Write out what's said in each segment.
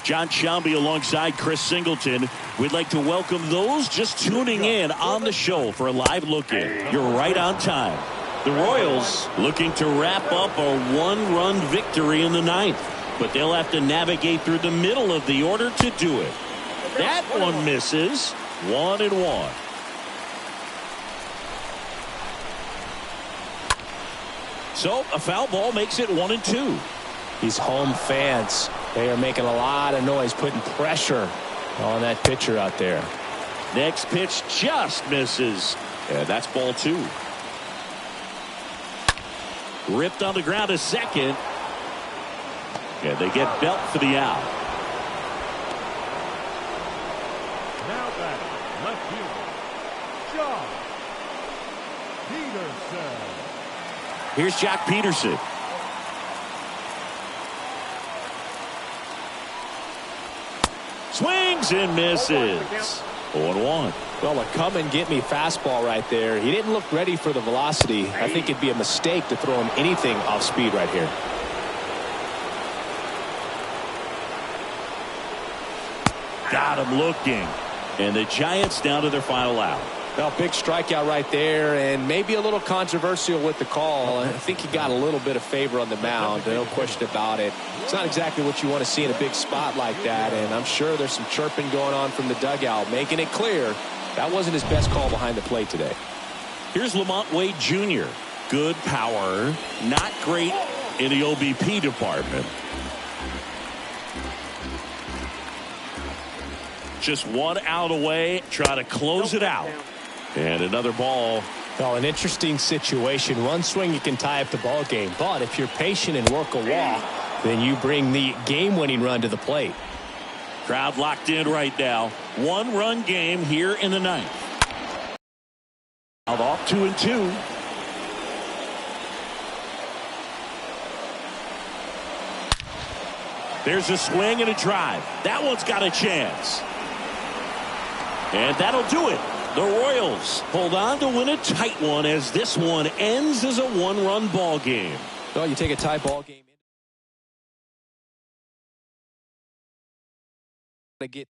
John Shambi alongside Chris Singleton. We'd like to welcome those just tuning in on the show for a live look-in. You're right on time. The Royals looking to wrap up a one-run victory in the ninth, but they'll have to navigate through the middle of the order to do it. That one misses. 1-1. So a foul ball makes it 1-2. These home fans, they are making a lot of noise, putting pressure on that pitcher out there. Next pitch just misses. Yeah, that's ball 2. Ripped on the ground to second. Yeah, they get Belt for the out. Now batting, left fielder, Jock Peterson. Here's Jock Peterson. Swings and misses. 0-1. Well, a come-and-get-me fastball right there. He didn't look ready for the velocity. I think it'd be a mistake to throw him anything off speed right here. Got him looking. And the Giants down to their final out. Well, big strikeout right there, and maybe a little controversial with the call. I think he got a little bit of favor on the mound, no question about it. It's not exactly what you want to see in a big spot like that, and I'm sure there's some chirping going on from the dugout, making it clear that wasn't his best call behind the plate today. Here's Lamont Wade Jr. Good power, not great in the OBP department. Just one out away, try to close it out. And another ball. Well, an interesting situation. One swing you can tie up the ball game, but if you're patient and work a walk, then you bring the game-winning run to the plate. Crowd locked in right now. One-run game here in the ninth. Out off 2-2. There's a swing and a drive. That one's got a chance. And that'll do it. The Royals hold on to win a tight one as this one ends as a one-run ball game. Well, you take a tie ball game to get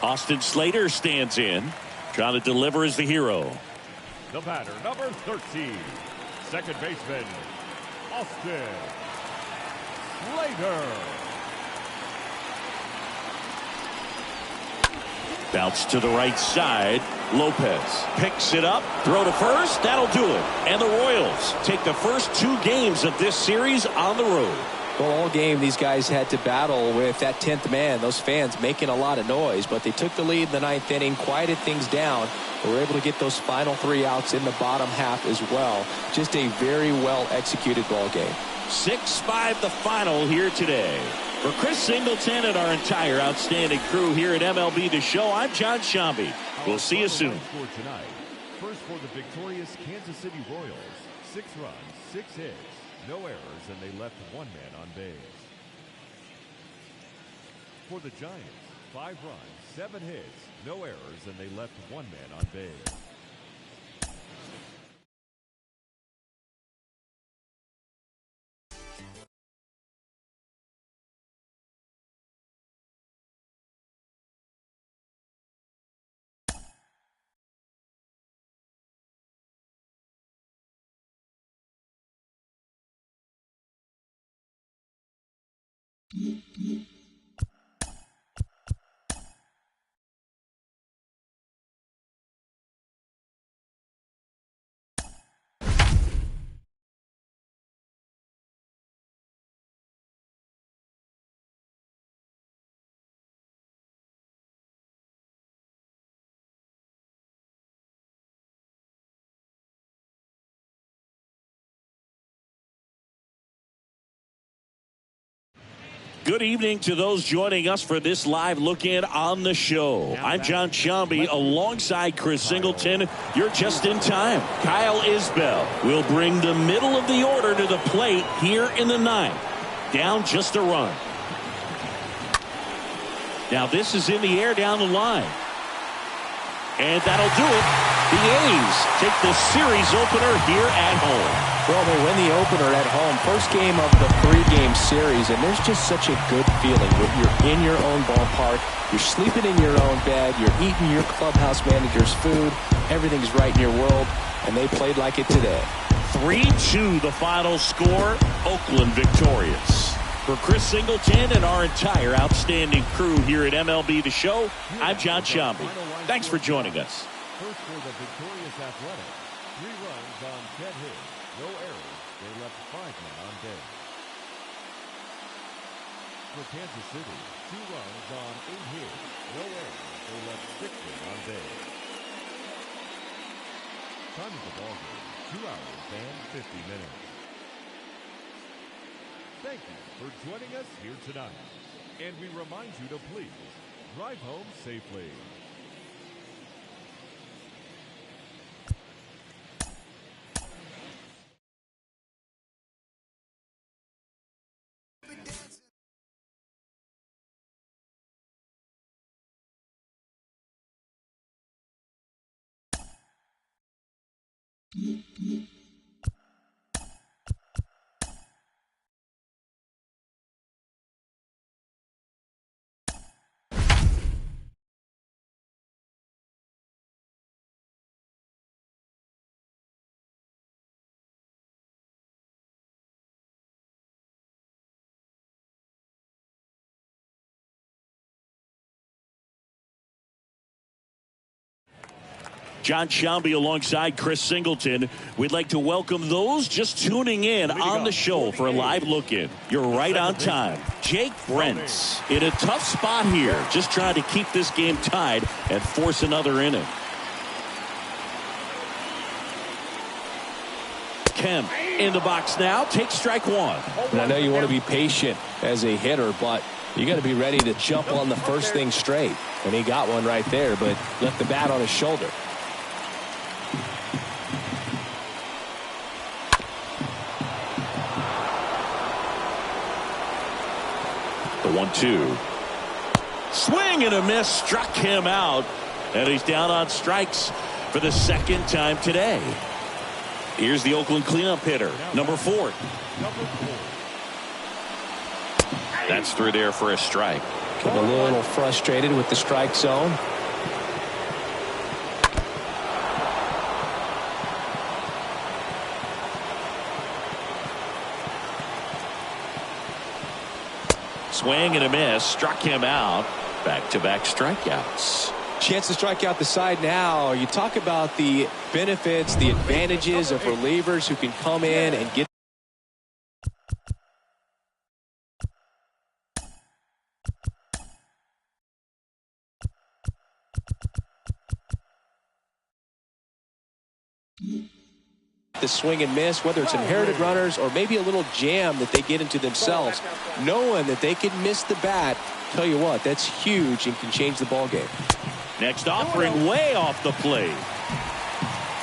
Austin Slater stands in, trying to deliver as the hero. The batter, number 13, second baseman, Austin Slater. Bounce to the right side. Lopez picks it up. Throw to first. That'll do it. And the Royals take the first 2 games of this series on the road. Well, all game these guys had to battle with that 10th man, those fans making a lot of noise, but they took the lead in the 9th inning, quieted things down. They were able to get those final 3 outs in the bottom half as well. Just a very well executed ball game. 6-5 the final here today. For Chris Singleton and our entire outstanding crew here at MLB The Show, I'm John Shambi. We'll see you soon. First for the victorious Kansas City Royals, 6 runs, 6 hits, no errors, and they left 1 man on base. For the Giants, 5 runs, 7 hits, no errors, and they left 1 man on base. Good evening to those joining us for this live look-in on the show. I'm John Sciambi alongside Chris Singleton. You're just in time. Kyle Isbell will bring the middle of the order to the plate here in the ninth. Down just a run. Now this is in the air down the line. And that'll do it. The A's take the series opener here at home. Well, they win the opener at home. First game of the three-game series, and there's just such a good feeling when you're in your own ballpark, you're sleeping in your own bed, you're eating your clubhouse manager's food, everything's right in your world, and they played like it today. 3-2 the final score. Oakland victorious. For Chris Singleton and our entire outstanding crew here at MLB The Show, I'm John Sciambi. Thanks for joining us. First for the victorious Athletics. 3 runs on 10 hits. No errors. They left 5 men on base. For Kansas City, 2 runs on 8 hits. No errors. They left 6 men on base. Time of the ballgame, 2 hours and 50 minutes. Thank you for joining us here tonight. And we remind you to please drive home safely. John Sciambi alongside Chris Singleton. We'd like to welcome those just tuning in on the show for a live look-in. You're right on time. Jake Brentz in a tough spot here, just trying to keep this game tied and force another inning. Kemp in the box now, takes strike one. And I know you want to be patient as a hitter, but you got to be ready to jump on the first thing straight. And he got one right there, but left the bat on his shoulder. The 1-2. Swing and a miss, struck him out. And he's down on strikes for the second time today. Here's the Oakland cleanup hitter, number 4. That's through there for a strike. Getting a little frustrated with the strike zone. Swing and a miss, struck him out. Back-to-back strikeouts. Chance to strike out the side now. You talk about the benefits, the advantages of relievers who can come in and get the swing and miss, whether it's inherited runners or maybe a little jam that they get into themselves, knowing that they can miss the bat. Tell you what, that's huge and can change the ball game. Next offering way off the plate.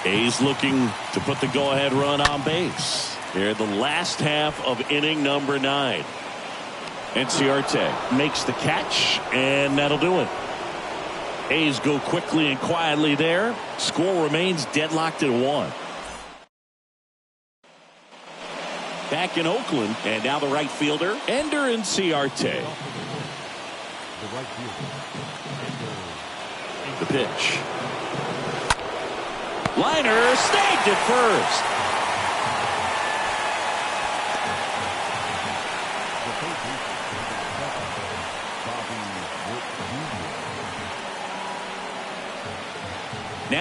A's looking to put the go-ahead run on base. They're the last half of inning number 9. Enciarte makes the catch, and that'll do it. A's go quickly and quietly there. Score remains deadlocked at 1. Back in Oakland, and now the right fielder, Ender Enciarte. The pitch. Liner snagged at first.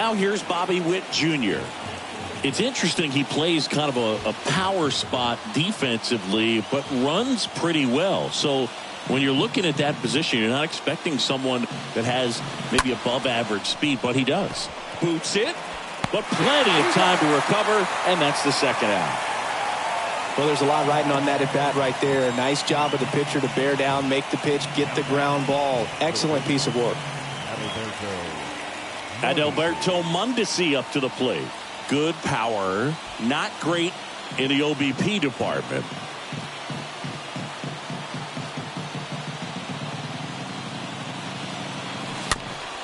now here's Bobby Witt Jr. It's interesting, he plays kind of a power spot defensively, but runs pretty well. So when you're looking at that position, you're not expecting someone that has maybe above average speed, but he does. Boots it, but plenty of time to recover, and that's the second out. Well, there's a lot riding on that at bat right there. Nice job of the pitcher to bear down, make the pitch, get the ground ball. Excellent piece of work. Adalberto Mondesi up to the plate. Good power, not great in the OBP department.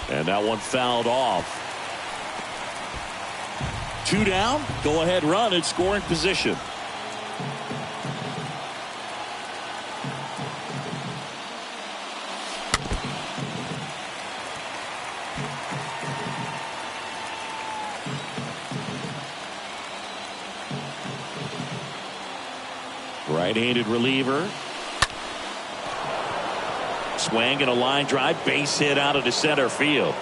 And that one fouled off. 2 down, go ahead run in scoring position. Right-handed reliever. Swing and a line drive. Base hit out of the center field.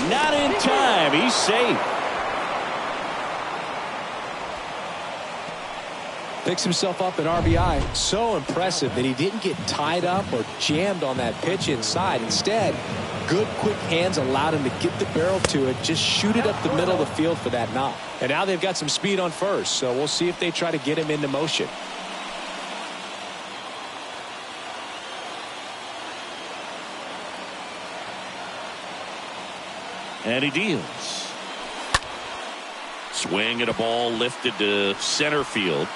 Not in time. He's safe. Picks himself up at RBI. So impressive that he didn't get tied up or jammed on that pitch inside. Instead, good quick hands allowed him to get the barrel to it, just shoot it up the middle of the field for that knock. And now they've got some speed on first, so we'll see if they try to get him into motion. And he deals. Swing and a ball lifted to center field.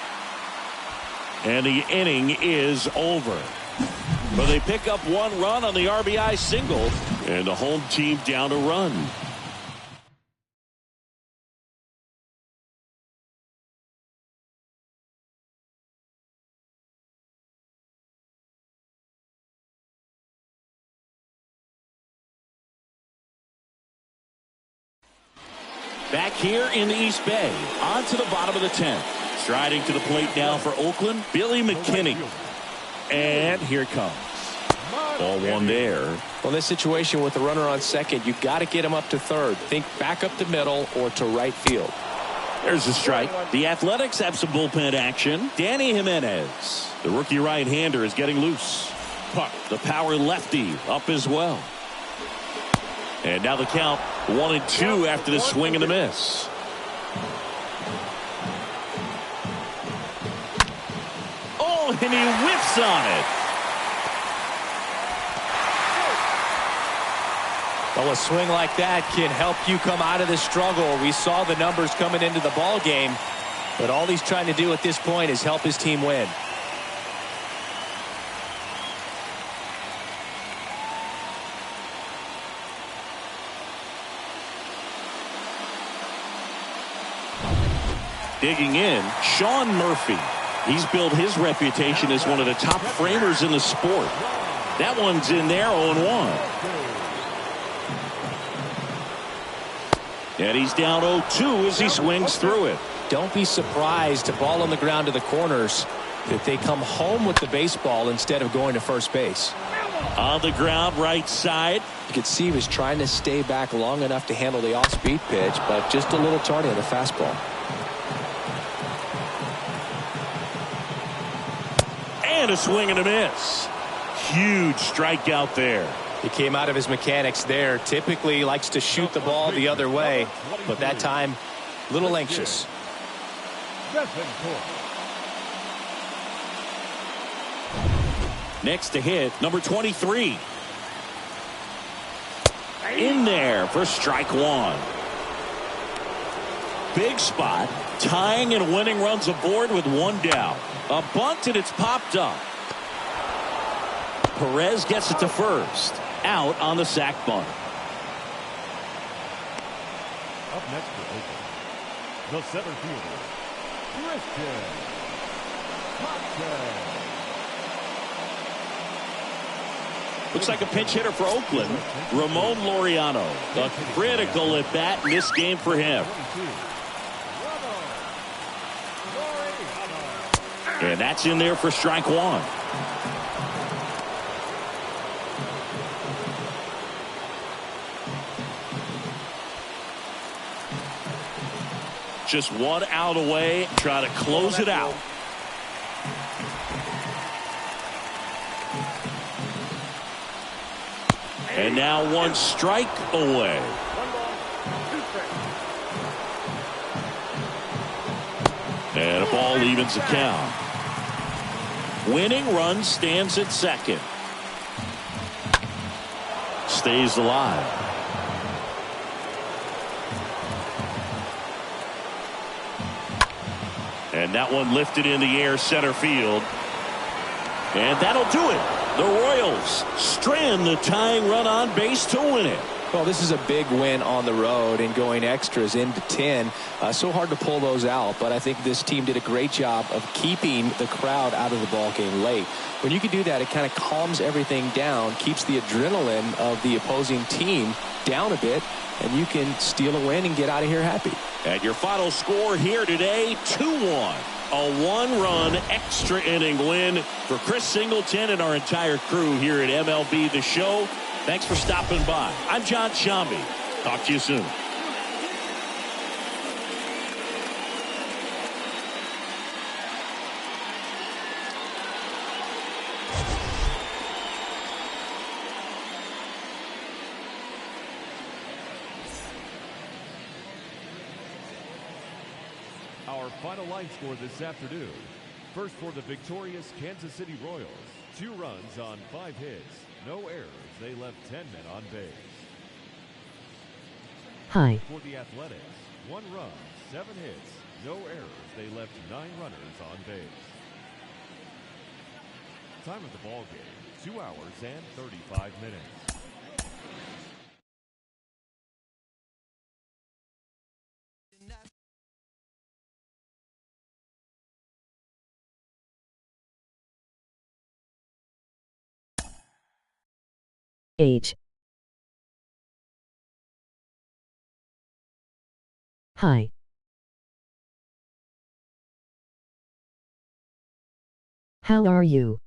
And the inning is over. But they pick up 1 run on the RBI single, and the home team down a run. Back here in the East Bay, on to the bottom of the 10th. Striding to the plate now for Oakland, Billy McKinney. And here it comes. Ball 1 there. Well, in this situation with the runner on second, you've got to get him up to third. Think back up the middle or to right field. There's a strike. The Athletics have some bullpen action. Danny Jimenez, the rookie right-hander, is getting loose. Puck, the power lefty, up as well. And now the count 1-2 after the swing and the miss. Oh, and he whiffs on it. Well, a swing like that can help you come out of the struggle. We saw the numbers coming into the ball game, but all he's trying to do at this point is help his team win. Digging in, Sean Murphy. He's built his reputation as one of the top framers in the sport. That one's in there, 0-1. And he's down 0-2 as he swings through it. Don't be surprised to ball on the ground to the corners if they come home with the baseball instead of going to first base. On the ground, right side. You could see he was trying to stay back long enough to handle the off-speed pitch, but just a little tardy on the fastball. And a swing and a miss. Huge strikeout there. He came out of his mechanics there. Typically likes to shoot the ball the other way, but that time a little anxious. Next to hit, number 23. In there for strike 1. Big spot, tying and winning runs aboard with 1 down. A bunt and it's popped up. Perez gets it to first. Out on the sac bunt. Up next for Oakland, the center fielder, Christian Hopkins. Looks like a pinch hitter for Oakland, Ramon Laureano. A critical at bat in this game for him. And that's in there for strike 1. Just one out away, try to close it out. And now one strike away. And a ball evens the count. Winning run stands at second. Stays alive. And that one lifted in the air center field. And that'll do it. The Royals strand the tying run on base to win it. Well, this is a big win on the road and going extras into 10. So hard to pull those out, but I think this team did a great job of keeping the crowd out of the ball game late. When you can do that, it kind of calms everything down, keeps the adrenaline of the opposing team down a bit, and you can steal a win and get out of here happy. And your final score here today, 2-1. A one-run extra inning win for Chris Singleton and our entire crew here at MLB The Show. Thanks for stopping by. I'm John Shambi. Talk to you soon. Our final line score this afternoon. First for the victorious Kansas City Royals. 2 runs on 5 hits. No errors. They left 10 men on base. Hi. For the Athletics, 1 run, 7 hits. No errors. They left 9 runners on base. Time of the ball game, 2 hours and 35 minutes. Age. Hi. How are you?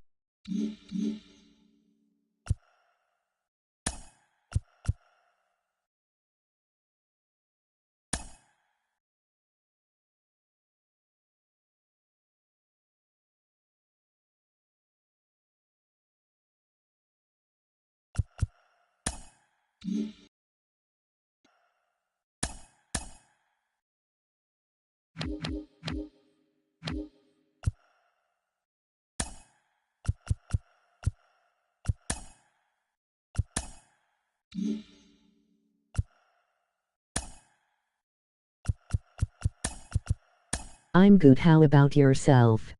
I'm good. How about yourself?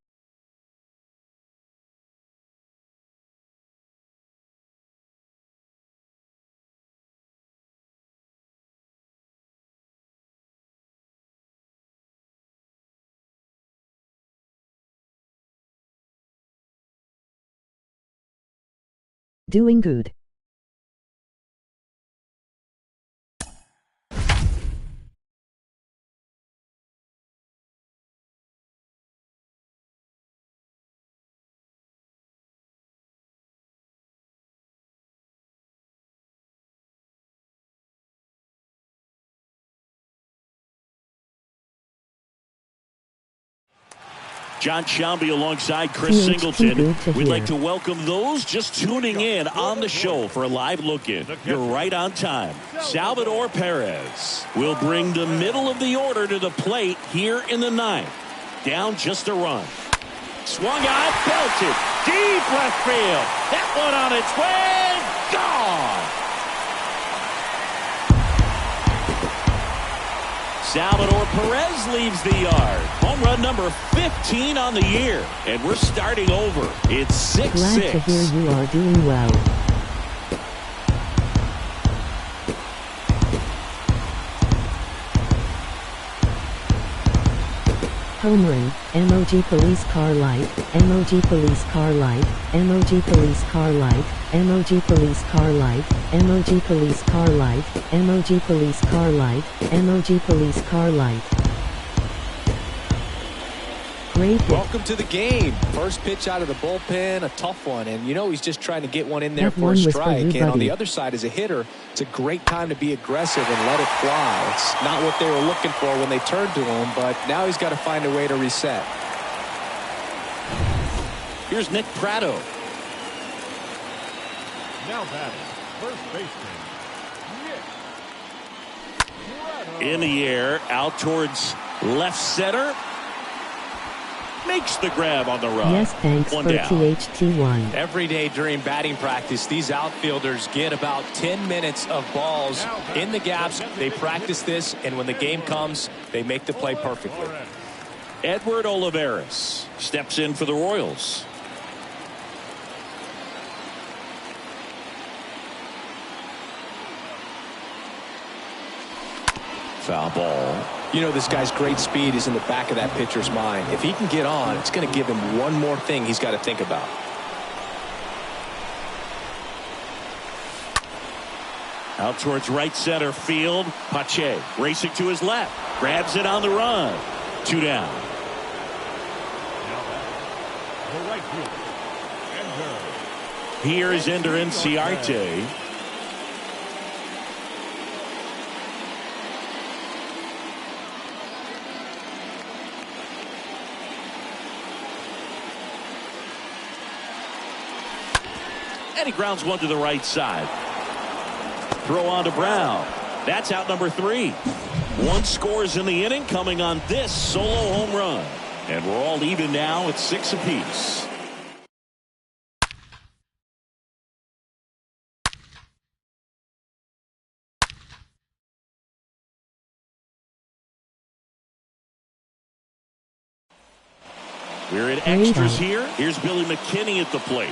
Doing good. John Shambi alongside Chris Singleton. We'd like to welcome those just tuning in on the show for a live look-in. You're right on time. Salvador Perez will bring the middle of the order to the plate here in the 9th. Down just a run. Swung on, belted. Deep left field. That one on its way. Gone. Salvador Perez leaves the yard. Home run number 15 on the year. And we're starting over. It's 6-6. Glad to hear you are doing well. Home run, MOG police car light, MOG police car light, MOG police car light, MOG police car light, MOG police car light, MOG police car light, MOG police car light. Great hit. Welcome to the game. First pitch out of the bullpen, a tough one. And you know he's just trying to get one in there That for a one was for strike. you, And on buddy. the other side, as a hitter, it's a great time to be aggressive and let it fly. It's not what they were looking for when they turned to him, but now he's got to find a way to reset. Here's Nick Pratto. Now batting, first baseman, Nick Pratto. In the air, out towards left center. Makes the grab on the run. Yes, thanks One for down. THT1. Every day during batting practice, these outfielders get about 10 minutes of balls in the gaps. They practice this, and when the game comes, they make the play perfectly. Edward Olivares steps in for the Royals. Foul ball. You know this guy's great speed is in the back of that pitcher's mind. If he can get on, it's going to give him one more thing he's got to think about. Out towards right center field. Pache racing to his left. Grabs it on the run. 2 down. Now batting, the right fielder, Ender. Here is Ender Inciarte. And he grounds one to the right side. Throw on to Brown. That's out number 3. 1 scores in the inning coming on this solo home run. And we're all even now at 6 apiece. We're in extras here. Here's Billy McKinney at the plate.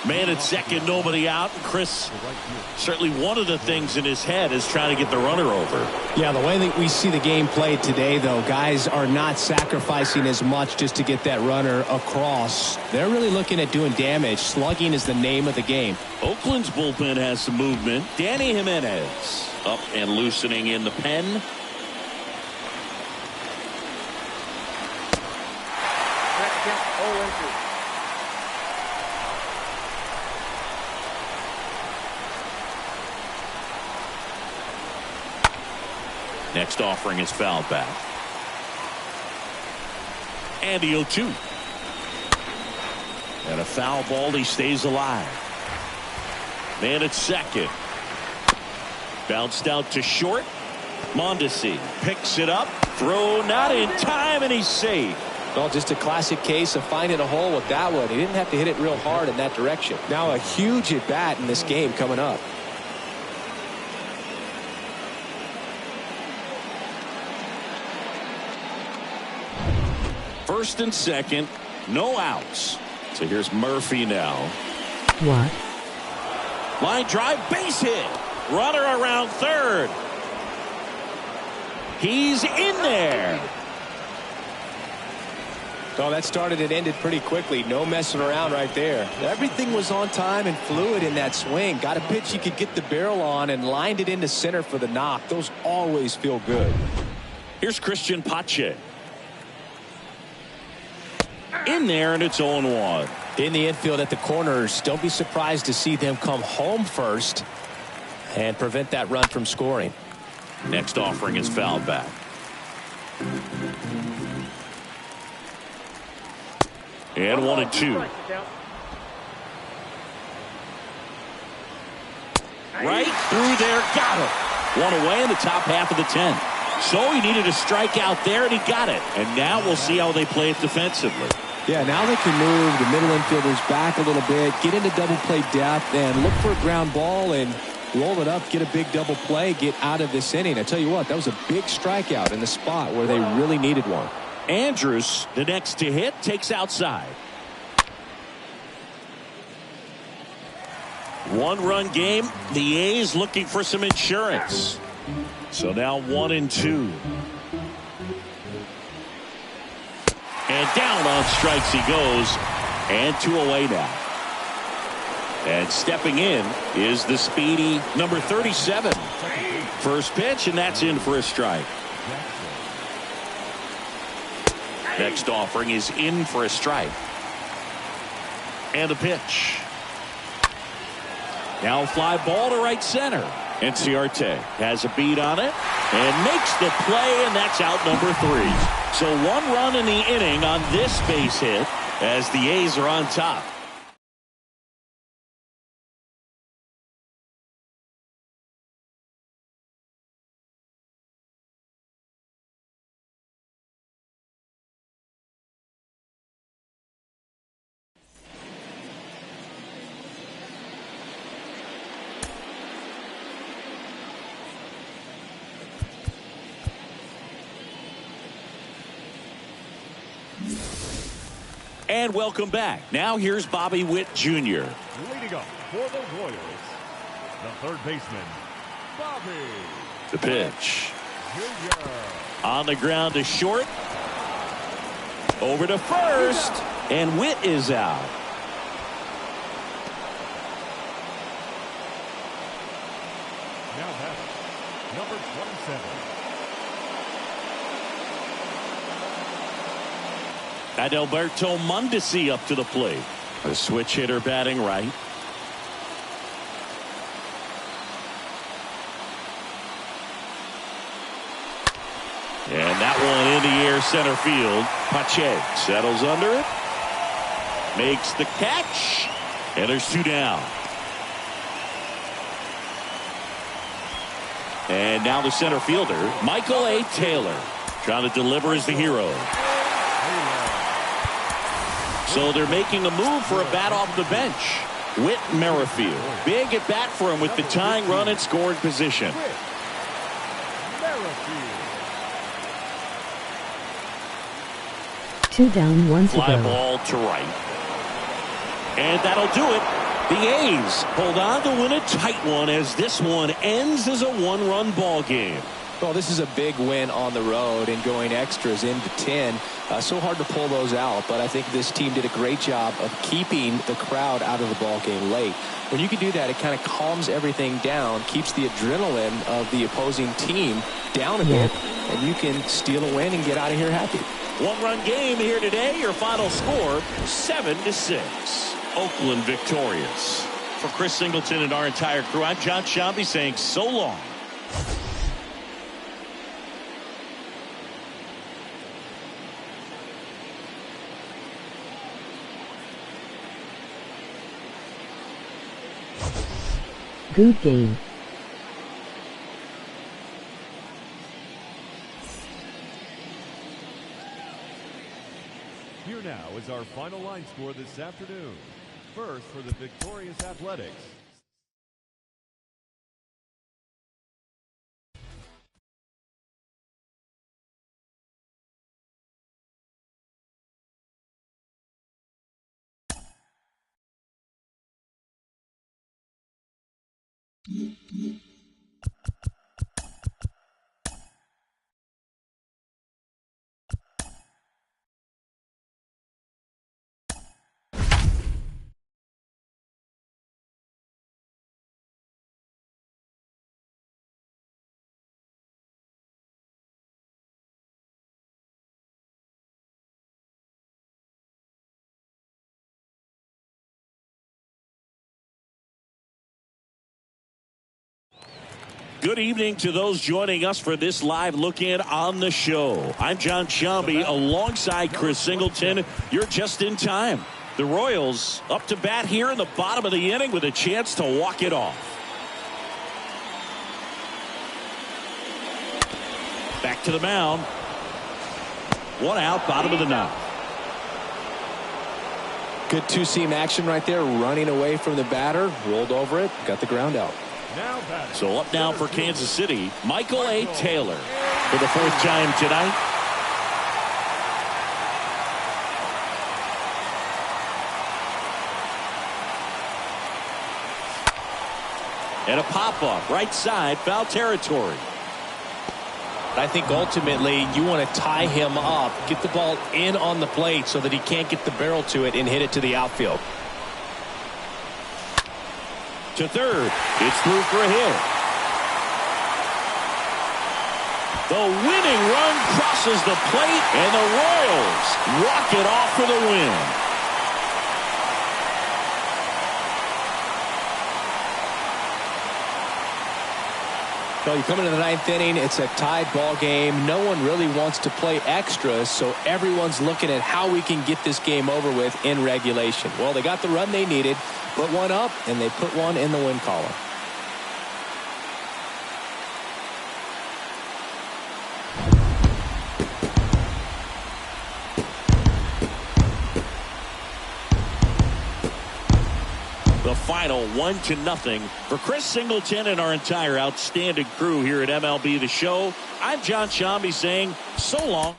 Man at second, nobody out. Chris, certainly one of the things in his head is trying to get the runner over. Yeah, the way that we see the game played today, though, guys are not sacrificing as much just to get that runner across. They're really looking at doing damage. Slugging is the name of the game. Oakland's bullpen has some movement. Danny Jimenez up and loosening in the pen. Next offering is fouled back. And the 0-2. And a foul ball. He stays alive. Man at second. Bounced out to short. Mondesi picks it up. Throw not in time, and he's safe. Well, just a classic case of finding a hole with that one. He didn't have to hit it real hard in that direction. Now a huge at bat in this game coming up. First and second, no outs. So here's Murphy now. What? Line drive, base hit. Runner around third. He's in there. Oh, that started and ended pretty quickly. No messing around right there. Everything was on time and fluid in that swing. Got a pitch you could get the barrel on and lined it into center for the knock. Those always feel good. Here's Christian Pache. In there, and it's 0-1. In the infield at the corners, don't be surprised to see them come home first and prevent that run from scoring. Next offering is fouled back. And 1-2. Right through there, got it. One away in the top half of the 10. So he needed a strikeout there, and he got it. And now we'll see how they play it defensively. Yeah, now they can move the middle infielders back a little bit, get into double play depth, and look for a ground ball and roll it up, get a big double play, get out of this inning. I tell you what, that was a big strikeout in the spot where they really needed one. Andrews, the next to hit, takes outside. 1-run game. The A's looking for some insurance. So now 1-2. And down on strikes he goes. And 2 away now. And stepping in is the speedy number 37. First pitch, and that's in for a strike. Next offering is in for a strike. And a pitch. Now fly ball to right center. And Ciarte has a beat on it and makes the play, and that's out number 3. So 1 run in the inning on this base hit as the A's are on top. And welcome back. Now here's Bobby Witt Jr. Leading up for the Royals, the third baseman, Bobby. The pitch. Jr. On the ground to short. Over to first. And Witt is out. Now batting, number 27. Adalberto Mondesi up to the plate. A switch hitter batting right. And that one in the air center field. Pache settles under it. Makes the catch. And there's 2 down. And now the center fielder, Michael A. Taylor. Trying to deliver as the hero. So they're making a move for a bat off the bench. Whit Merrifield. Big at bat for him with the tying run in scoring position. Two down, 1 to Fly go. ball to right. And that'll do it. The A's hold on to win a tight one as this one ends as a 1-run ball game. Well, this is a big win on the road and going extras into 10. So hard to pull those out, but I think this team did a great job of keeping the crowd out of the ball game late. When you can do that, it kind of calms everything down, keeps the adrenaline of the opposing team down a bit, and you can steal a win and get out of here happy. 1-run game here today. Your final score, 7-6. Oakland victorious. For Chris Singleton and our entire crew, I'm John Shambi saying so long. Good game. Here now is our final line score this afternoon. First for the victorious Athletics. Good evening to those joining us for this live look-in on the show. I'm John Shambi alongside Chris Singleton. You're just in time. The Royals up to bat here in the bottom of the inning with a chance to walk it off. Back to the mound. 1 out, bottom of the 9th. Good two-seam action right there, running away from the batter, rolled over it, got the ground out. So up now for Kansas City, Michael A. Taylor for the 4th time tonight. And a pop-up, right side, foul territory. I think ultimately you want to tie him up, get the ball in on the plate so that he can't get the barrel to it and hit it to the outfield. To third, it's through for a hit. The winning run crosses the plate, and the Royals walk it off for the win. So you come into the ninth inning, it's a tied ball game. No one really wants to play extra, so everyone's looking at how we can get this game over with in regulation. Well, they got the run they needed, put one up, and they put one in the win column. The final 1-0 for Chris Singleton and our entire outstanding crew here at MLB The Show. I'm John Shambi saying so long.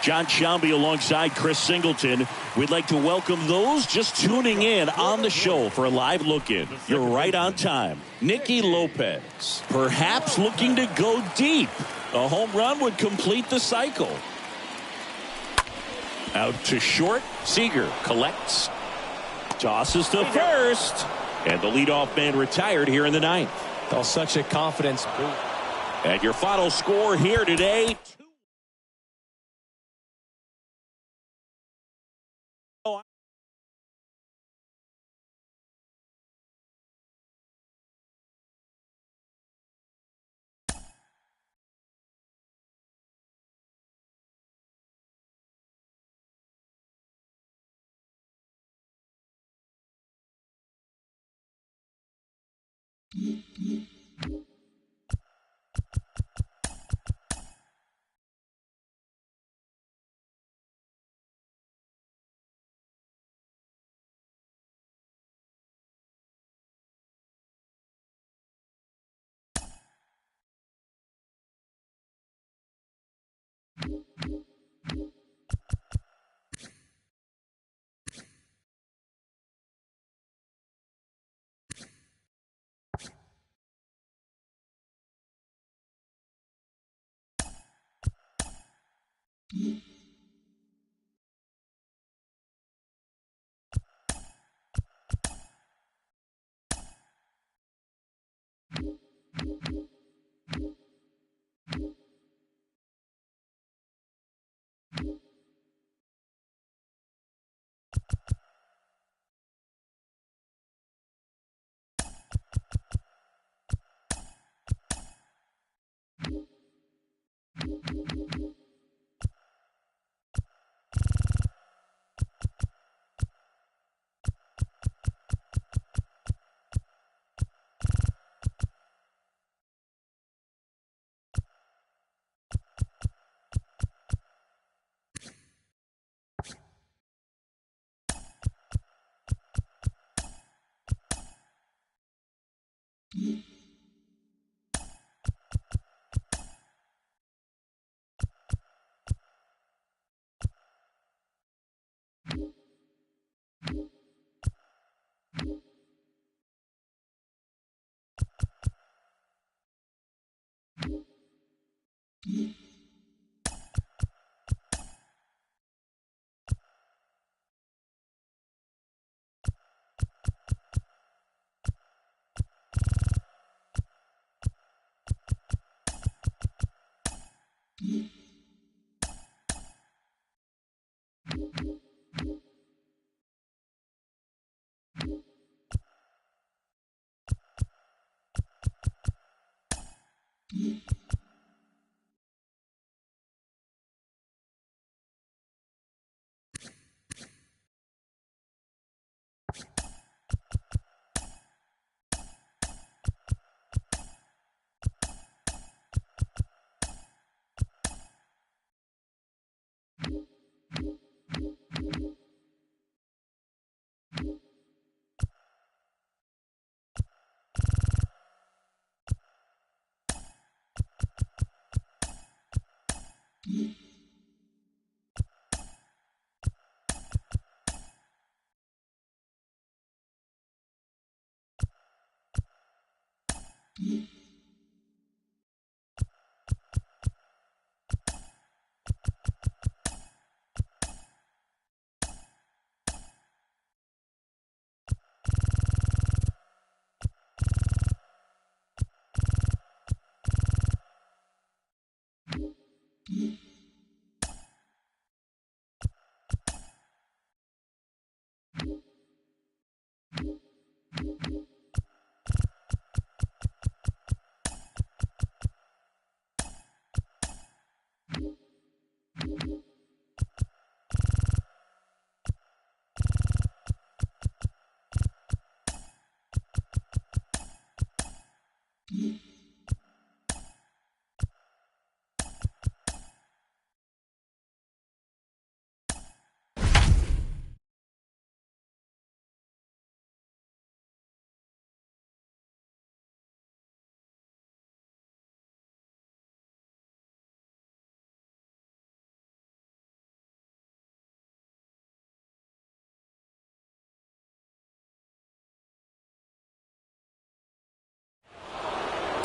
John Shambi alongside Chris Singleton. We'd like to welcome those just tuning in on the show for a live look-in. You're right on time. Nicky Lopez, perhaps looking to go deep. A home run would complete the cycle. Out to short. Seager collects. Tosses to first. And the leadoff man retired here in the ninth. Oh, such a confidence boost. And your final score here today.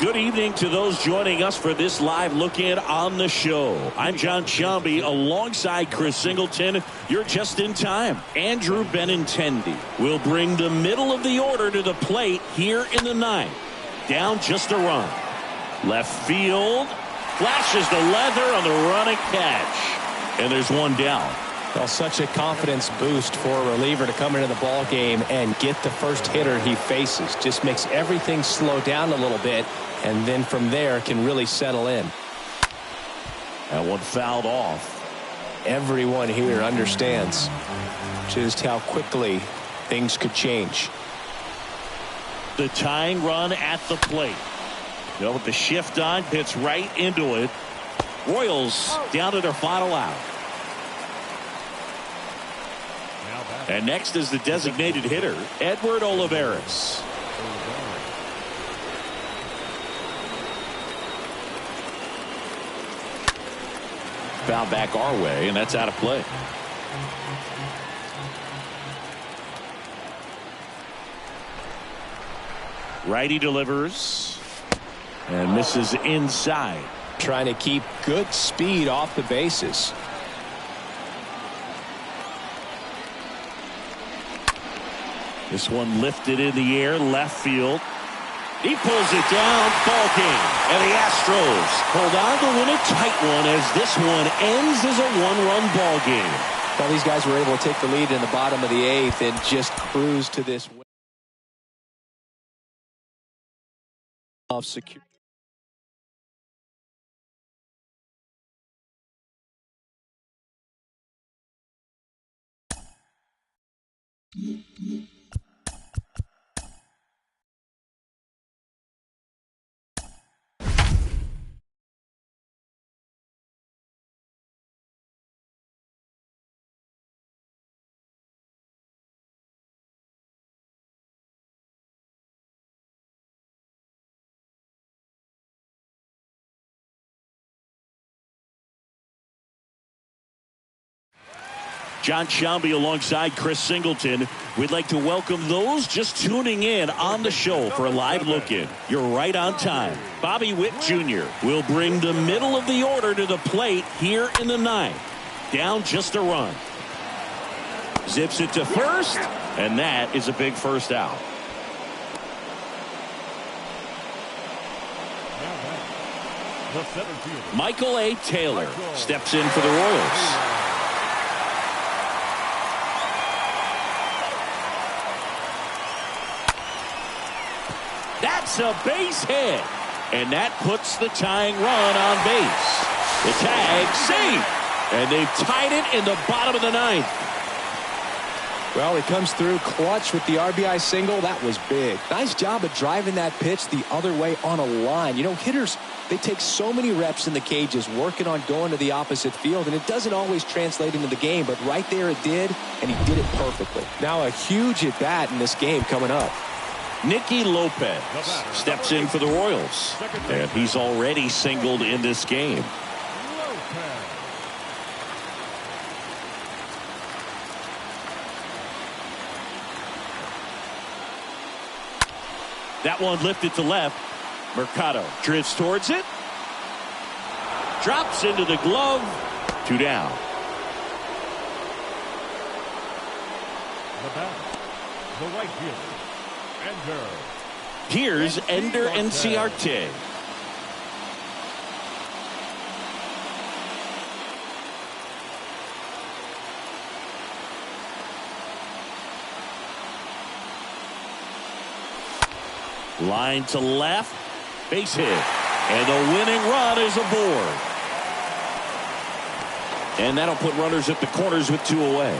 Good evening to those joining us for this live look-in on the show. I'm John Sciambi alongside Chris Singleton. You're just in time. Andrew Benintendi will bring the middle of the order to the plate here in the ninth. Down just a run. Left field. Flashes the leather on the running catch. And there's one down. Well, such a confidence boost for a reliever to come into the ball game and get the first hitter he faces. Just makes everything slow down a little bit, and then from there can really settle in. That one fouled off. Everyone here understands just how quickly things could change. The tying run at the plate. With the shift on, hits right into it. Royals down to their final out. And next is the designated hitter, Edward Olivares. Foul back our way, and that's out of play. Righty delivers and misses inside. Trying to keep good speed off the bases. This one lifted in the air, left field. He pulls it down, ball game. And the Astros hold on to win a tight one as this one ends as a one-run ball game. Well, these guys were able to take the lead in the bottom of the eighth and just cruise to this win. Of secure. John Sciambi alongside Chris Singleton. We'd like to welcome those just tuning in on the show for a live look-in. You're right on time. Bobby Witt Jr. will bring the middle of the order to the plate here in the ninth. Down just a run. Zips it to first, and that is a big first out. Michael A. Taylor steps in for the Royals. That's a base hit. And that puts the tying run on base. The tag saved. And they've tied it in the bottom of the ninth. Well, he comes through clutch with the RBI single. That was big. Nice job of driving that pitch the other way on a line. You know, hitters, they take so many reps in the cages working on going to the opposite field, and it doesn't always translate into the game, but right there it did, and he did it perfectly. Now a huge at-bat in this game coming up. Nicky Lopez steps in for the Royals, and he's already singled in this game. That one lifted to left. Marcotte drifts towards it. Drops into the glove. 2 down. The batter, the right fielder, Ender. Here's Ender Enciarte. Line to left. Base hit. And the winning run is aboard. And that'll put runners at the corners with 2 away.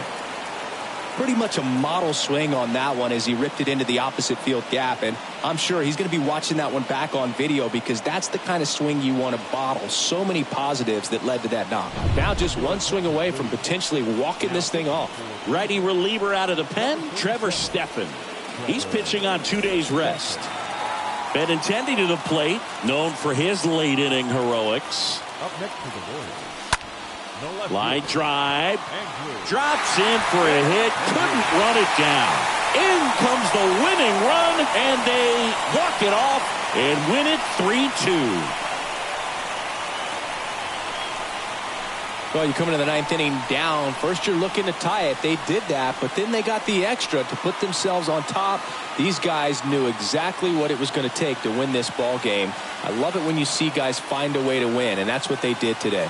Pretty much a model swing on that one as he ripped it into the opposite field gap. And I'm sure he's going to be watching that one back on video because that's the kind of swing you want to bottle. So many positives that led to that knock. Now just one swing away from potentially walking this thing off. Righty reliever out of the pen, Trevor Stephan. He's pitching on 2 days rest. Benintendi to the plate, known for his late inning heroics. Up next to the Warriors. The left Line fielder, drive. Andrew. Drops in for a hit. Couldn't run it down. In comes the winning run, and they walk it off and win it 3-2. Well, you come into the 9th inning down. First, you're looking to tie it. They did that, but then they got the extra to put themselves on top. These guys knew exactly what it was going to take to win this ball game. I love it when you see guys find a way to win, and that's what they did today.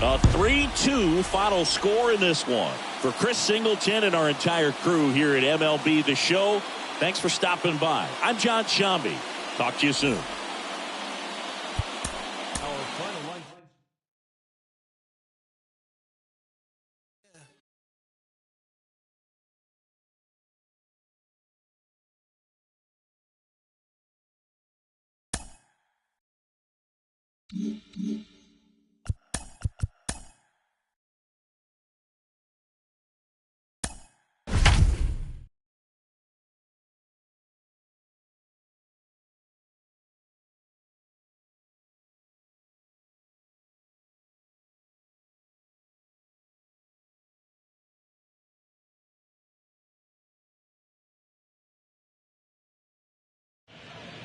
A 3-2 final score in this one. For Chris Singleton and our entire crew here at MLB The Show, thanks for stopping by. I'm John Shambi. Talk to you soon. Our final line.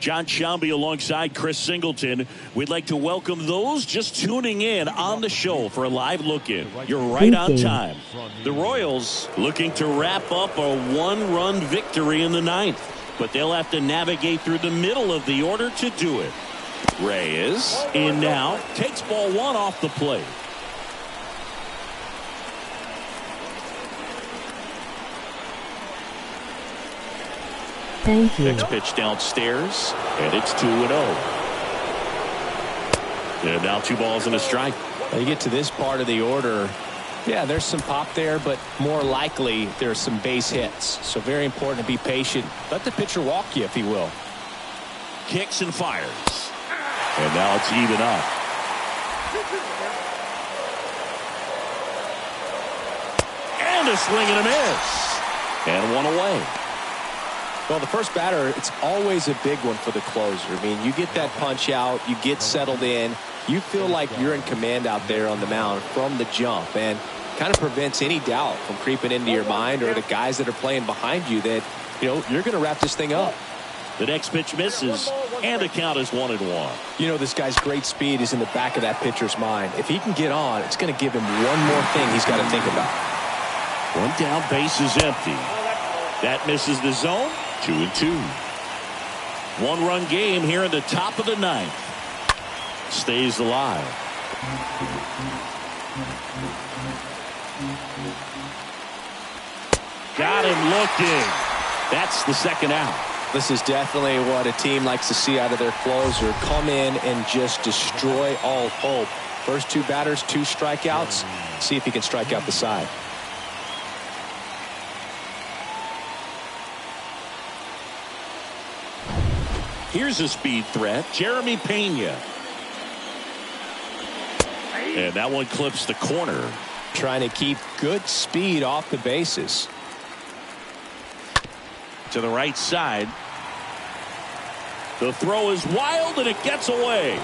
John Shambi alongside Chris Singleton. We'd like to welcome those just tuning in on the show for a live look-in. You're right on time. The Royals looking to wrap up a 1-run victory in the 9th, but they'll have to navigate through the middle of the order to do it. Reyes in now, takes ball 1 off the plate. Thank you. Next pitch downstairs, and it's 2-0. And now 2 balls and a strike. When you get to this part of the order, yeah, there's some pop there, but more likely there's some base hits. So very important to be patient. Let the pitcher walk you, if he will. Kicks and fires. And now it's even up. And a swing and a miss. And 1 away. Well, the first batter, it's always a big one for the closer. I mean, you get that punch out, you get settled in, you feel like you're in command out there on the mound from the jump, and kind of prevents any doubt from creeping into your mind or the guys that are playing behind you that, you know, you're going to wrap this thing up. The next pitch misses, and the count is 1-1. You know, this guy's great speed is in the back of that pitcher's mind. If he can get on, it's going to give him one more thing he's got to think about. 1 down, base is empty. That misses the zone. 2-2. 1-run game here in the top of the 9th. Stays alive. Got him looking. That's the second out. This is definitely what a team likes to see out of their closer. Come in and just destroy all hope. First 2 batters, 2 strikeouts. See if he can strike out the side. Here's a speed threat, Jeremy Pena. And that one clips the corner. Trying to keep good speed off the bases. To the right side. The throw is wild and it gets away.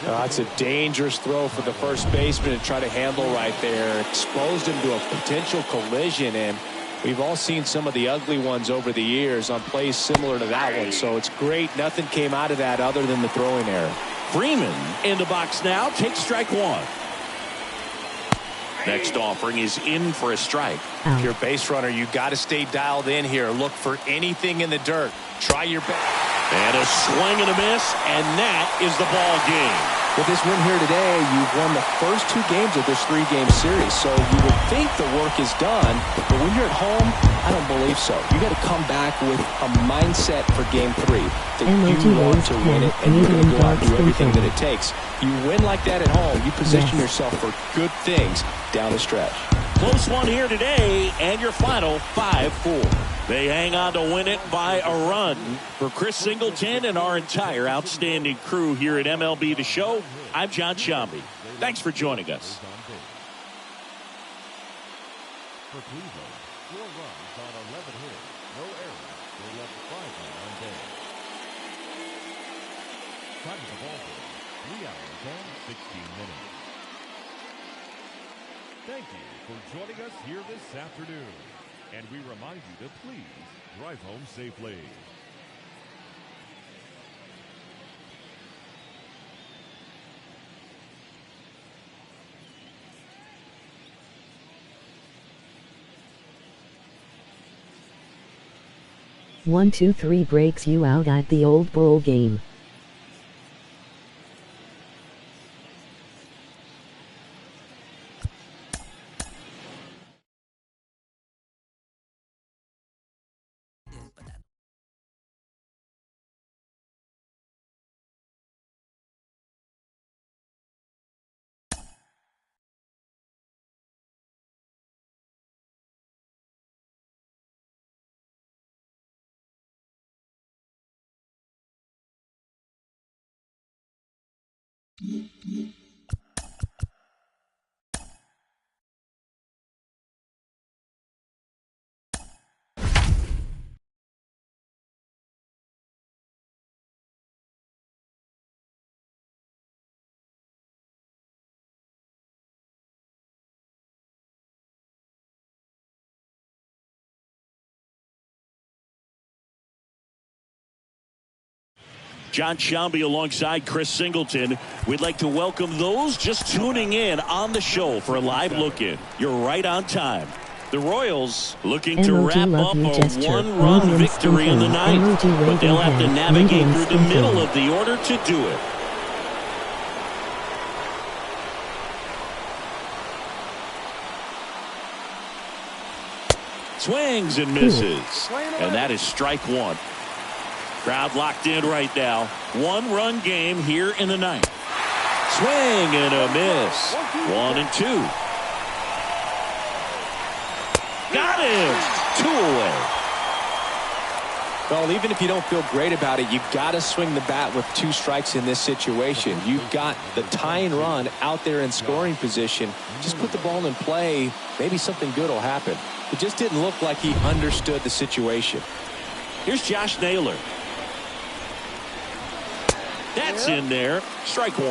That's a dangerous throw for the first baseman to try to handle right there. Exposed him to a potential collision, and we've all seen some of the ugly ones over the years on plays similar to that one. So it's great. Nothing came out of that other than the throwing error. Freeman in the box now. Takes strike one. Next offering is in for a strike. If you're a base runner, you got to stay dialed in here. Look for anything in the dirt. Try your best. And a swing and a miss, and that is the ball game. With this win here today, you've won the first 2 games of this 3-game series. So you would think the work is done, but when you're at home, I don't believe so. You got to come back with a mindset for Game 3 that you want to win it, and you're going to go out and do everything that it takes. You win like that at home, you position yourself for good things down the stretch. Close one here today, and your final 5-4. They hang on to win it by a run. For Chris Singleton and our entire outstanding crew here at MLB The Show, I'm John Shambi. Thanks for joining us. For Cleveland, 4 runs on 11 hits, no errors. They left 5 men on base. Time of the ball game, 3 hours and 16 minutes. Thank you for joining us here this afternoon. And we remind you to please drive home safely. One, 2, 3 breaks you out at the Old Bowl game. John Shambi alongside Chris Singleton. We'd like to welcome those just tuning in on the show for a live look-in. You're right on time. The Royals looking to wrap up a one-run victory in the ninth, but they'll have to navigate through the middle of the order to do it. Swings and misses, and that is strike one. Crowd locked in right now. 1-run game here in the ninth. Swing and a miss. 1 and 2. Got him. 2 away. Well, even if you don't feel great about it, you've got to swing the bat with 2 strikes in this situation. You've got the tying run out there in scoring position. Just put the ball in play. Maybe something good will happen. It just didn't look like he understood the situation. Here's Josh Naylor. That's in there. Strike 1.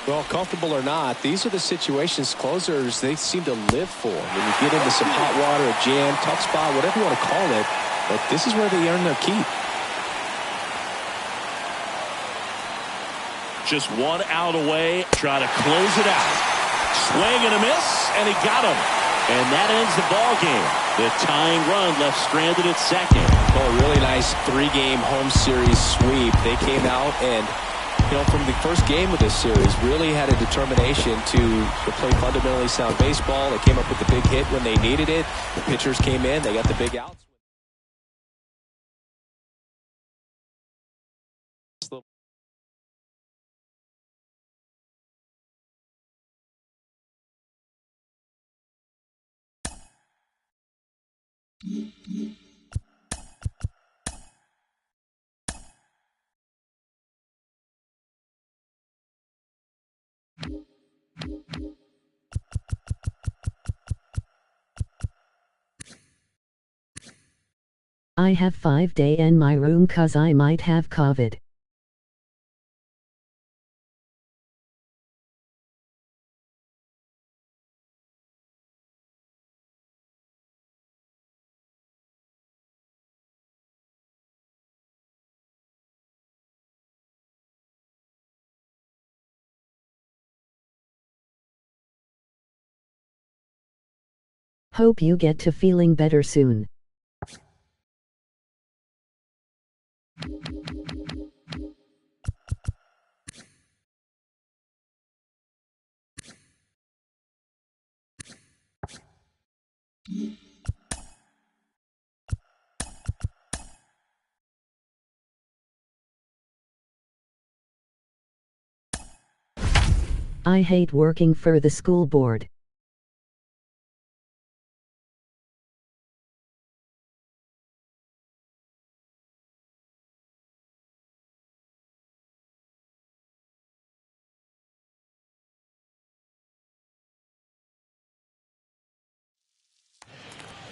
Well, comfortable or not, these are the situations closers they seem to live for. When you get into some hot water, a jam, tough spot, whatever you want to call it, but this is where they earn their keep. Just 1 out away, trying to close it out. Swing and a miss, and he got him. And that ends the ball game. The tying run left stranded at second. Oh, a really nice 3-game home series sweep. They came out and, from the first game of this series, really had a determination to play fundamentally sound baseball. They came up with the big hit when they needed it. The pitchers came in. They got the big outs. I have 5-day in my room 'cause I might have COVID. Hope you get to feeling better soon. I hate working for the school board.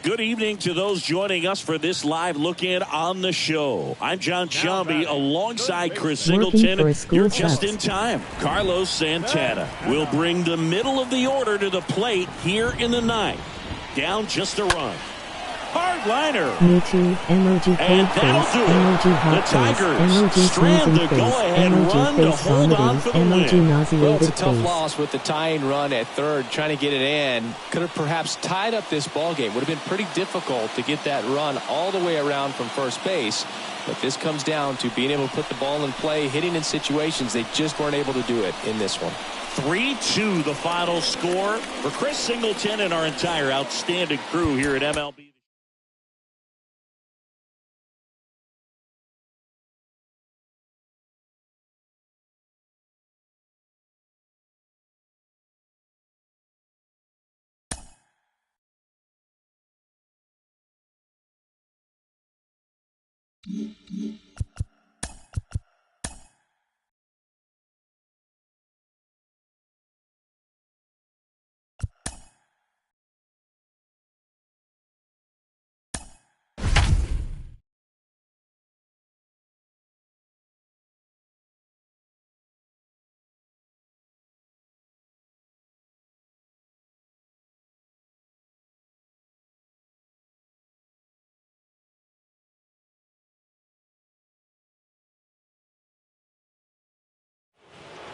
Good evening to those joining us for this live look-in on the show. I'm John Shambi alongside Chris Singleton. You're just in time. Carlos Santana will bring the middle of the order to the plate here in the ninth. Down just a run. Hardliner. Me too. Emoji cold face. Emoji hot face. Emoji sneezing face. Emoji face vomiting. Emoji nauseated Well, it's a tough face. loss with the tying run at third, trying to get it in. Could have perhaps tied up this ball game. Would have been pretty difficult to get that run all the way around from first base. But this comes down to being able to put the ball in play, hitting in situations. They just weren't able to do it in this one. 3-2 the final score for Chris Singleton and our entire outstanding crew here at MLB.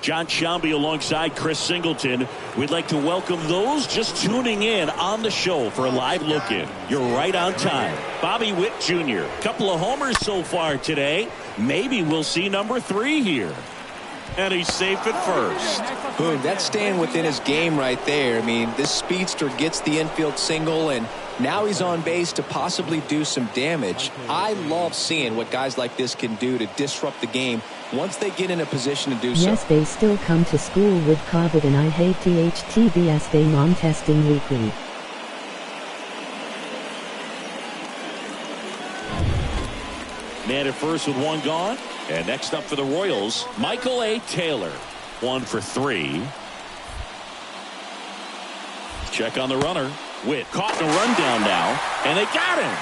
John Shambi alongside Chris Singleton. We'd like to welcome those just tuning in on the show for a live look-in. You're right on time. Bobby Witt Jr. Couple of homers so far today. Maybe we'll see number 3 here. And he's safe at first. Boom, that's staying within his game right there. I mean, this speedster gets the infield single, and now he's on base to possibly do some damage. I love seeing what guys like this can do to disrupt the game once they get in a position to do so. Yes, they still come to school with COVID and I hate THTBS. They mom testing weekly. Man at first with one gone. And next up for the Royals, Michael A. Taylor. 1 for 3. Check on the runner. Witt caught in a rundown now. And they got him.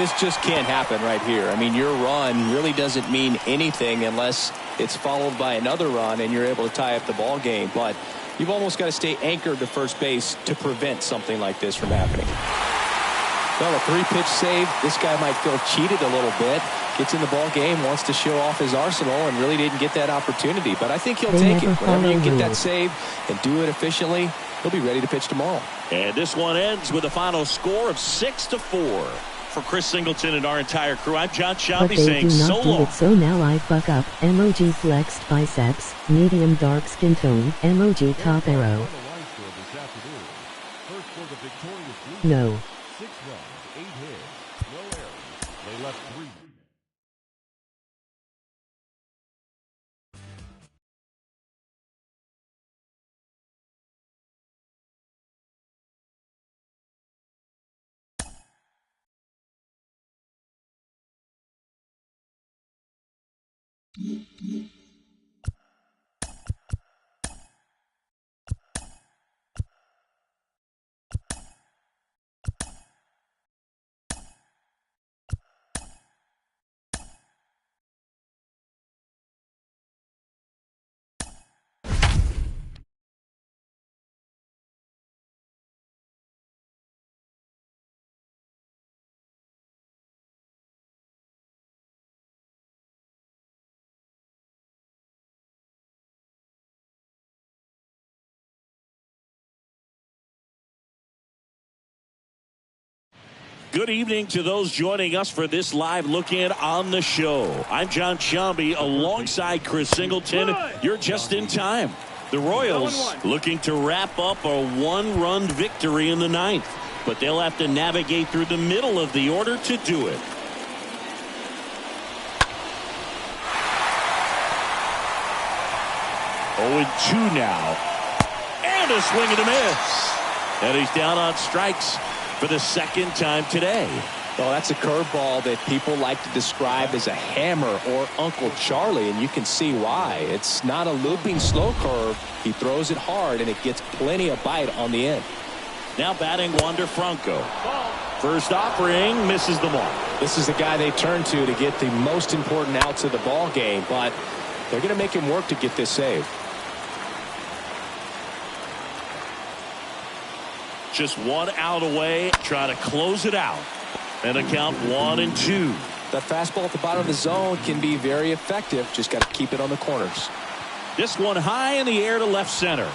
This just can't happen right here. I mean, your run really doesn't mean anything unless it's followed by another run and you're able to tie up the ball game. But you've almost got to stay anchored to first base to prevent something like this from happening. Well, a 3-pitch save. This guy might feel cheated a little bit. Gets in the ball game, wants to show off his arsenal, and really didn't get that opportunity. But I think he'll take it. Whenever you get that save and do it efficiently, he'll be ready to pitch tomorrow. And this one ends with a final score of 6-4. For Chris Singleton and our entire crew, I'm John Shambi saying so long. But they do not do it, so now I fuck up. Emoji flexed biceps, medium dark skin tone, emoji top arrow. No. 6 runs, 8 hits, no errors. They left 3. Good evening to those joining us for this live look-in on the show. I'm John Shambi alongside Chris Singleton. You're just in time. The Royals looking to wrap up a one-run victory in the ninth, but they'll have to navigate through the middle of the order to do it. Oh, 2 now. And a swing and a miss. And he's down on strikes for the second time today. Well, that's a curveball that people like to describe as a hammer or Uncle Charlie, and you can see why. It's not a looping slow curve. He throws it hard, and it gets plenty of bite on the end. Now batting Wander Franco. First offering, misses the mark. This is the guy they turn to get the most important outs of the ball game, but they're going to make him work to get this save. Just 1 out away, try to close it out. And a count 1-2. That fastball at the bottom of the zone can be very effective. Just got to keep it on the corners. This one high in the air to left center.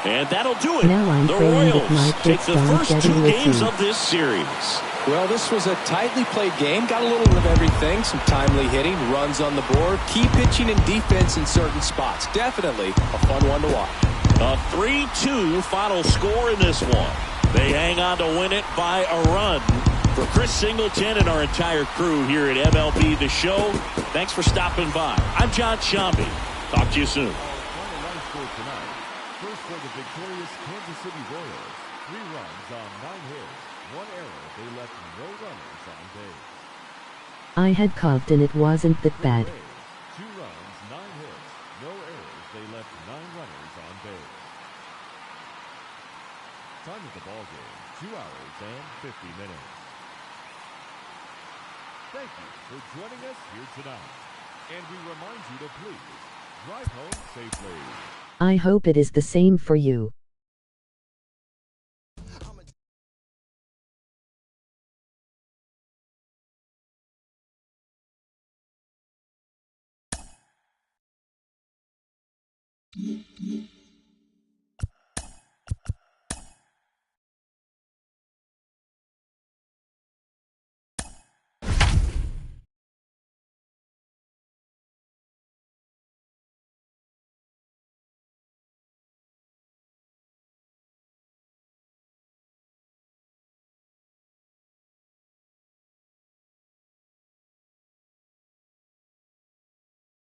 And that'll do it. Now I'm the praying that my Royals take kids the don't first get 2 it with games you. of this series. Well, this was a tightly played game. Got a little bit of everything. Some timely hitting, runs on the board, key pitching and defense in certain spots. Definitely a fun one to watch. A 3-2 final score in this one. They hang on to win it by a run. For Chris Singleton and our entire crew here at MLB The Show, thanks for stopping by. I'm John Shambi. Talk to you soon. Final line score tonight. First for the victorious Kansas City Royals. 3 runs on 9 hits. 1 error. They left no runners on base. I had coughed and it wasn't that bad. 2 runs, 9 hits. No errors. They left 9 runners on base. Time of the ball game, 2 hours and 50 minutes. Thank you for joining us here tonight. And we remind you to please drive home safely. I hope it is the same for you.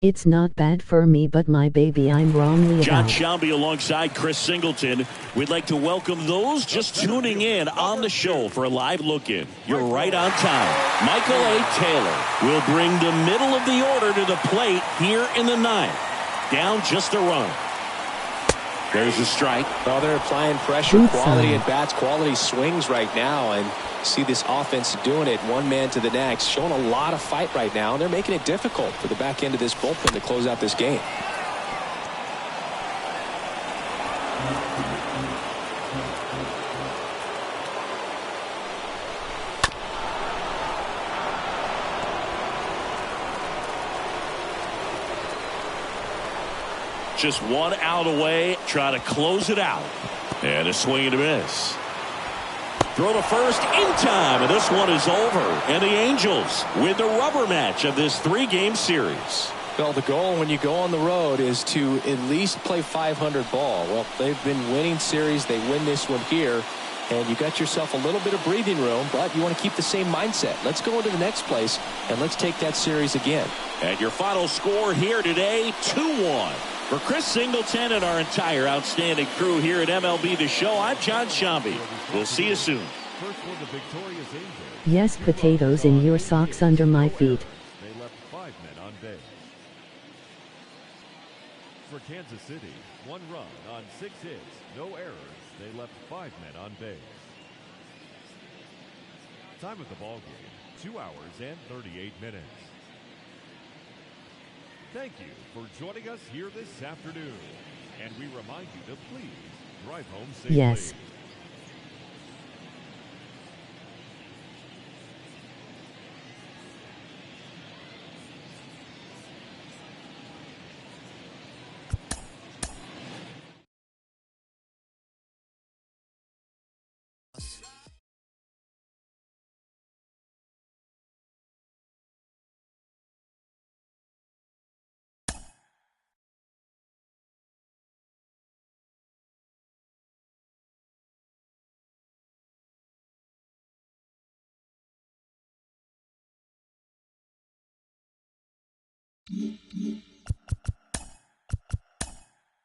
It's not bad for me, but my baby I'm wrongly John about. Shambi alongside Chris Singleton. We'd like to welcome those just tuning in on the show for a live look-in. You're right on time. Michael A. Taylor will bring the middle of the order to the plate here in the ninth. Down just a run. There's a strike. Well, they're applying pressure, Good quality sign. at bats, quality swings right now, and see this offense doing it one man to the next, showing a lot of fight right now, and they're making it difficult for the back end of this bullpen to close out this game. Just 1 out away, try to close it out. And a swing and a miss. Throw to first in time, and this one is over. And the Angels win the rubber match of this 3-game series. Well, the goal when you go on the road is to at least play 500 ball. Well, they've been winning series. They win this one here, and you got yourself a little bit of breathing room, but you want to keep the same mindset. Let's go into the next place, and let's take that series again. And your final score here today, 2-1. For Chris Singleton and our entire outstanding crew here at MLB The Show, I'm John Shambi. We'll see you soon. First for the victorious Angels. Yes, potatoes in your socks under my feet. They left 5 men on base. For Kansas City, 1 run on 6 hits, no errors. They left 5 men on base. Time of the ball game, 2 hours and 38 minutes. Thank you for joining us here this afternoon. And we remind you to please drive home safely. Yes.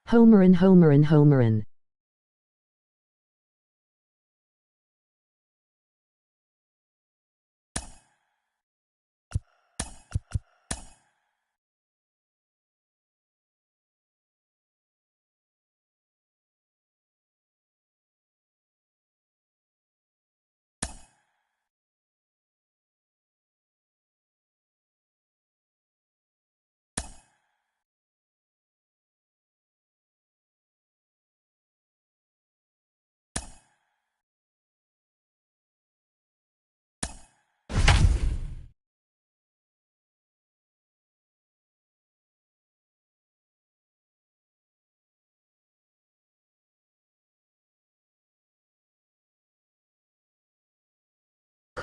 Homerin, homerin, homerin.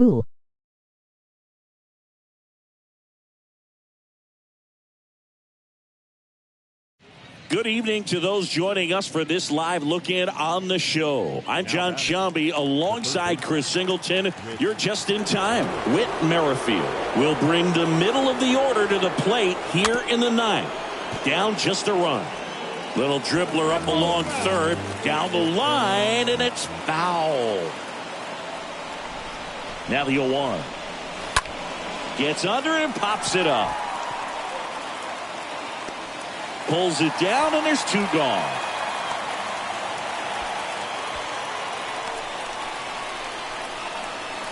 Cool. Good evening to those joining us for this live look-in on the show. I'm John Shambi alongside Chris Singleton. You're just in time. Whit Merrifield will bring the middle of the order to the plate here in the ninth. Down just a run. Little dribbler up along third. Down the line, and it's foul. Now the 0-1. Gets under it and pops it up. Pulls it down, and there's 2 gone.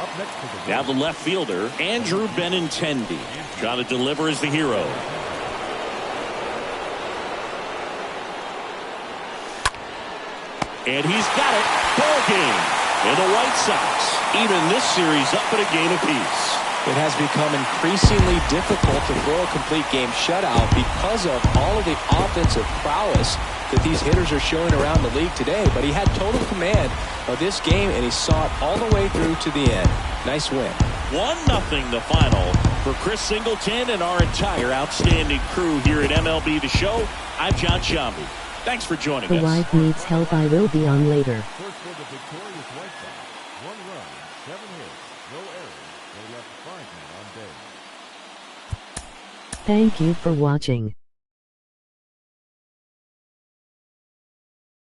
Up next for the Now the left fielder, Andrew Benintendi. Trying to deliver as the hero. And he's got it. Ball game. And the White Sox even this series up at a game apiece. It has become increasingly difficult to throw a complete game shutout because of all of the offensive prowess that these hitters are showing around the league today. But he had total command of this game, and he saw it all the way through to the end. Nice win. 1-0 the final for Chris Singleton and our entire outstanding crew here at MLB The Show. I'm John Shambi. Thanks for joining The us. wife needs help. I will be on later. first for the victorious White Sox. 1 run, 7 hits, no errors. They left 5 men on base. Thank you for watching.